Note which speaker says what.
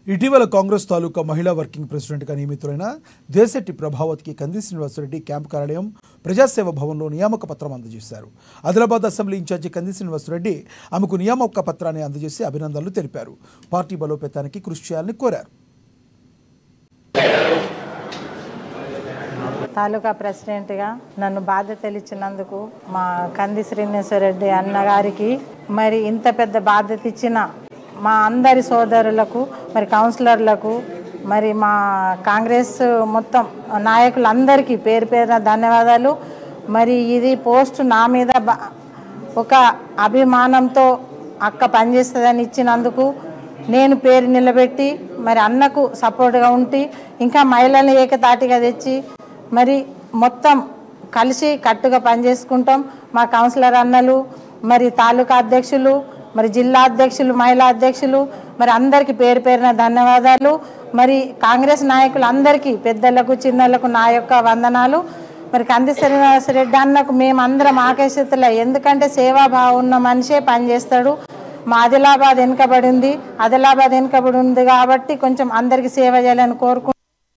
Speaker 1: ఇటీవల కాంగ్రెస్ తాలూకా మహిళా వర్కింగ్ ప్రెసిడెంట్గా నియమితులైన దేశెట్టి ప్రభావతికి కంది శ్రీనివాసరెడ్డి క్యాంప్ కార్యాలయం ప్రజాసేవ భవన్లో నియామక పత్రం అందజేశారు. ఆదిలాబాద్ అసెంబ్లీ ఇన్ఛార్జి కంది శ్రీనివాసరెడ్డి ఆమెకు నియామక పత్రాన్ని అందజేసి అభినందనలు తెలిపారు. పార్టీ బలోపేతానికి కృషి చేయాలని కోరారు.
Speaker 2: తాలూకా ప్రెసిడెంట్గా నన్ను బాధ్యతలు ఇచ్చినందుకు మా కంది శ్రీనివాసరెడ్డి అన్నగారికి, మరి ఇంత పెద్ద బాధ్యత ఇచ్చిన మా అందరి సోదరులకు, మరి కౌన్సిలర్లకు, మరి మా కాంగ్రెస్ మొత్తం నాయకులందరికీ పేరు పేరున ధన్యవాదాలు. మరి ఇది పోస్ట్ నా మీద ఒక అభిమానంతో అక్క పనిచేస్తుందని ఇచ్చినందుకు నేను పేరు నిలబెట్టి మరి అన్నకు సపోర్ట్గా ఉండి ఇంకా మహిళలను ఏకతాటిగా తెచ్చి మరి మొత్తం కలిసి కట్టుగా పనిచేసుకుంటాం. మా కౌన్సిలర్ అన్నలు, మరి తాలూకా అధ్యక్షులు, మరి జిల్లా అధ్యక్షులు, మహిళా అధ్యక్షులు, మరి అందరికీ పేరు పేరున ధన్యవాదాలు. మరి కాంగ్రెస్ నాయకులందరికీ, పెద్దలకు చిన్నలకు నా యొక్క వందనాలు. మరి కంది శ్రీనివాసరెడ్డి అన్నకు మేమందరం ఆకర్షితులే, ఎందుకంటే సేవాభావం ఉన్న మనిషే పనిచేస్తాడు. మా ఆదిలాబాద్ వెనుకబడి ఉంది కాబట్టి కొంచెం అందరికీ సేవ చేయాలని కోరుకుంటున్నాను.